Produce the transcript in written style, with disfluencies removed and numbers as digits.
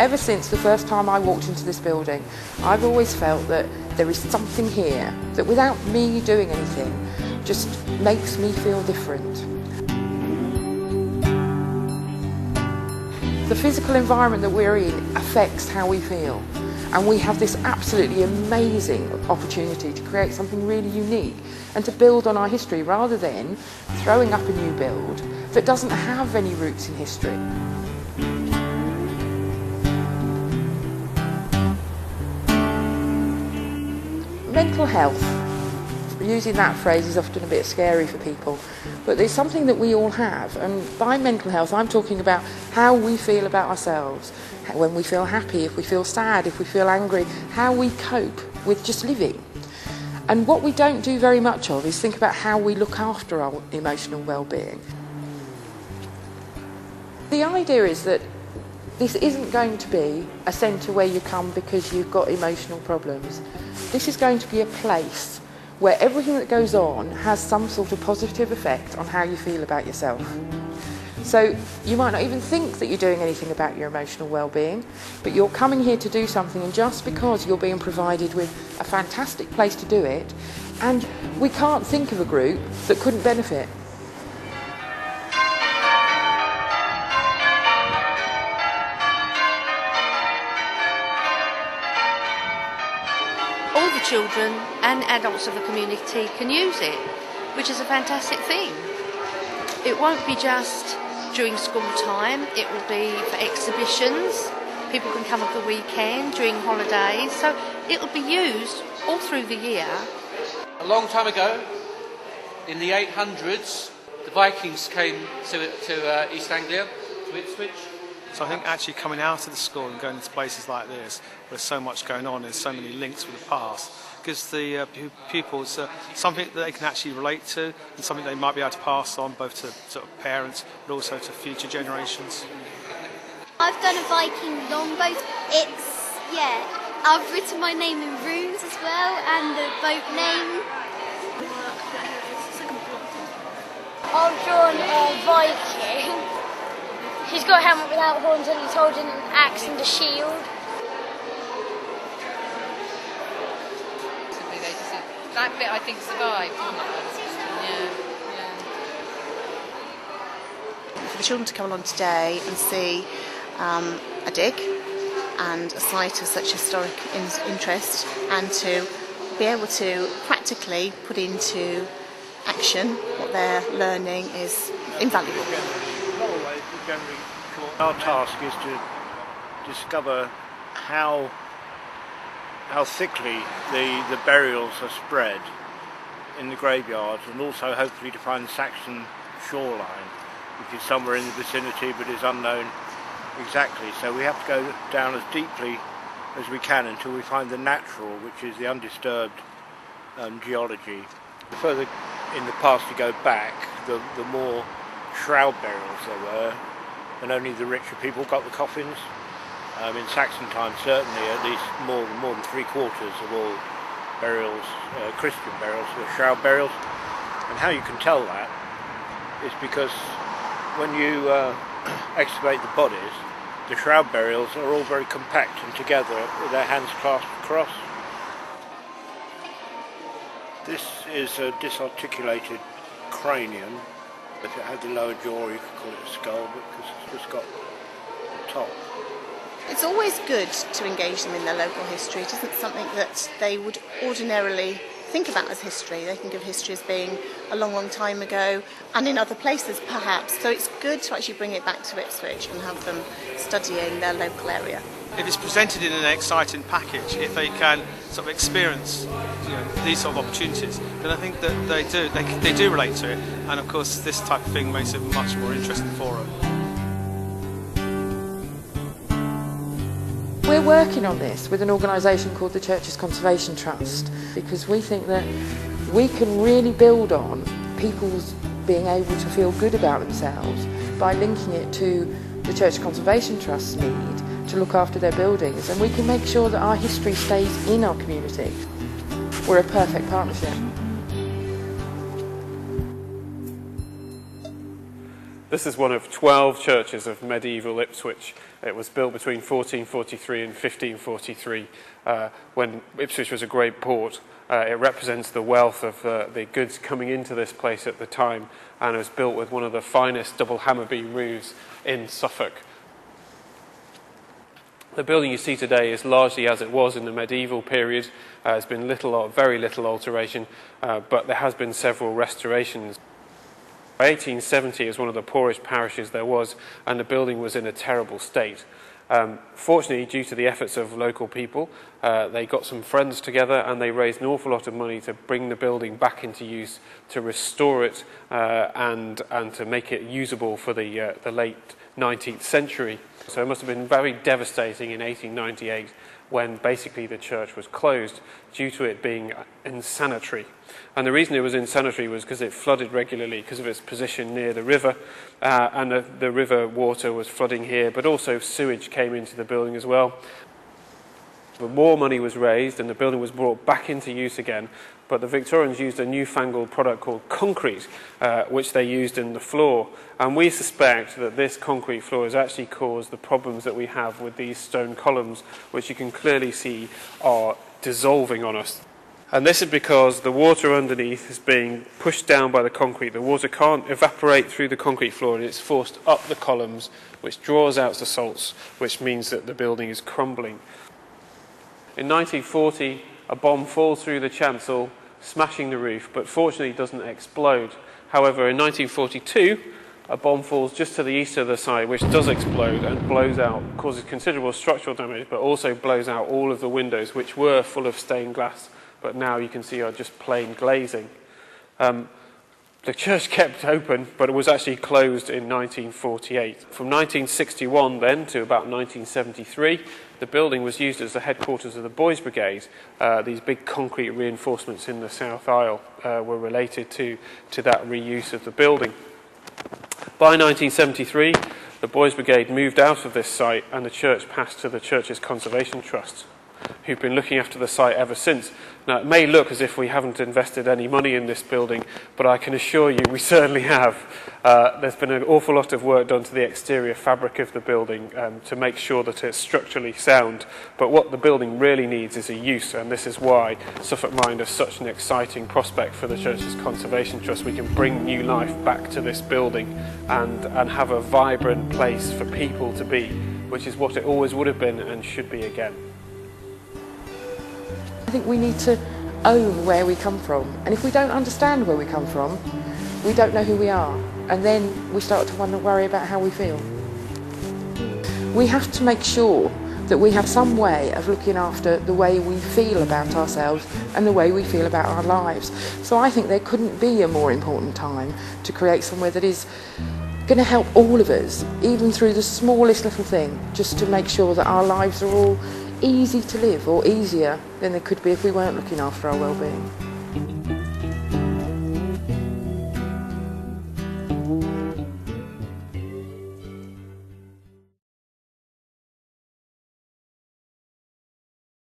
ever since the first time I walked into this building, I've always felt that there is something here that without me doing anything just makes me feel different. The physical environment that we're in affects how we feel, and we have this absolutely amazing opportunity to create something really unique and to build on our history rather than throwing up a new build that doesn't have any roots in history. Mental health, using that phrase is often a bit scary for people, but there's something that we all have, and by mental health I'm talking about how we feel about ourselves, when we feel happy, if we feel sad, if we feel angry, how we cope with just living. And what we don't do very much of is think about how we look after our emotional well-being. The idea is that this isn't going to be a centre where you come because you've got emotional problems. This is going to be a place where everything that goes on has some sort of positive effect on how you feel about yourself. So you might not even think that you're doing anything about your emotional well-being, but you're coming here to do something, and just because you're being provided with a fantastic place to do it, and we can't think of a group that couldn't benefit. All the children and adults of the community can use it, which is a fantastic thing. It won't be just during school time, it will be for exhibitions. People can come at the weekend, during holidays, so it will be used all through the year. A long time ago, in the 800s, the Vikings came to East Anglia, to Ipswich. So I think actually coming out of the school and going into places like this, where there's so much going on, there's so many links with the past, gives the pupils something that they can actually relate to, and something they might be able to pass on both to sort of parents but also to future generations. I've done a Viking longboat. I've written my name in runes as well, and the boat name. I've drawn a Viking. He's got a helmet without horns and he's holding an axe and a shield. That bit I think survived. For the children to come along today and see a dig and a site of such historic interest, and to be able to practically put into action what they're learning is invaluable. Our task is to discover how thickly the burials are spread in the graveyards, and also hopefully to find the Saxon shoreline, which is somewhere in the vicinity but is unknown exactly. So we have to go down as deeply as we can until we find the natural, which is the undisturbed geology. The further in the past you go back, the more shroud burials there were, and only the richer people got the coffins. In Saxon times, certainly, at least more than 3/4 of all burials, Christian burials, were shroud burials. And how you can tell that is because when you excavate the bodies, the shroud burials are all very compact and together with their hands clasped across. This is a disarticulated cranium. If it had the lower jaw, you could call it a skull, because it's just got the top. It's always good to engage them in their local history. It isn't something that they would ordinarily think about as history. They think of history as being a long, long time ago and in other places perhaps. So it's good to actually bring it back to Ipswich and have them studying their local area. If it's presented in an exciting package, if they can sort of experience these sort of opportunities, then I think that they do relate to it, and of course this type of thing makes it much more interesting for them. We're working on this with an organisation called the Church's Conservation Trust, because we think that we can really build on people's being able to feel good about themselves by linking it to the Church Conservation Trust's need to look after their buildings, and we can make sure that our history stays in our community. We're a perfect partnership. This is one of 12 churches of medieval Ipswich, It was built between 1443 and 1543 when Ipswich was a great port. It represents the wealth of the goods coming into this place at the time, and it was built with one of the finest double hammer beam roofs in Suffolk. The building you see today is largely as it was in the medieval period. There's been very little alteration, but there has been several restorations. By 1870 it was one of the poorest parishes there was, and the building was in a terrible state. Fortunately, due to the efforts of local people, they got some friends together and they raised an awful lot of money to bring the building back into use, to restore it and to make it usable for the late 19th century. So it must have been very devastating in 1898 when basically the church was closed due to it being insanitary. And the reason it was insanitary was because it flooded regularly because of its position near the river, and the river water was flooding here, but also sewage came into the building as well. More money was raised and the building was brought back into use again, but the Victorians used a newfangled product called concrete, which they used in the floor. And we suspect that this concrete floor has actually caused the problems that we have with these stone columns, which you can clearly see are dissolving on us. And this is because the water underneath is being pushed down by the concrete. The water can't evaporate through the concrete floor and it's forced up the columns, which draws out the salts, which means that the building is crumbling. In 1940, a bomb falls through the chancel, smashing the roof, but fortunately doesn't explode. However, in 1942, a bomb falls just to the east of the site, which does explode and blows out, causes considerable structural damage, but also blows out all of the windows, which were full of stained glass, but now you can see are just plain glazing. The church kept open, but it was actually closed in 1948. From 1961 then to about 1973, the building was used as the headquarters of the Boys Brigade. These big concrete reinforcements in the South Aisle were related to that reuse of the building. By 1973, the Boys Brigade moved out of this site and the church passed to the church's Conservation Trust, who've been looking after the site ever since. Now, it may look as if we haven't invested any money in this building, but I can assure you we certainly have. There's been an awful lot of work done to the exterior fabric of the building to make sure that it's structurally sound. But what the building really needs is a use, and this is why Suffolk Mind is such an exciting prospect for the Church's Conservation Trust. We can bring new life back to this building and have a vibrant place for people to be, which is what it always would have been and should be again. I think we need to own where we come from, and if we don't understand where we come from, we don't know who we are, and then we start to worry about how we feel. We have to make sure that we have some way of looking after the way we feel about ourselves and the way we feel about our lives. So I think there couldn't be a more important time to create somewhere that is going to help all of us, even through the smallest little thing, just to make sure that our lives are all easy to live, or easier than they could be if we weren't looking after our well-being.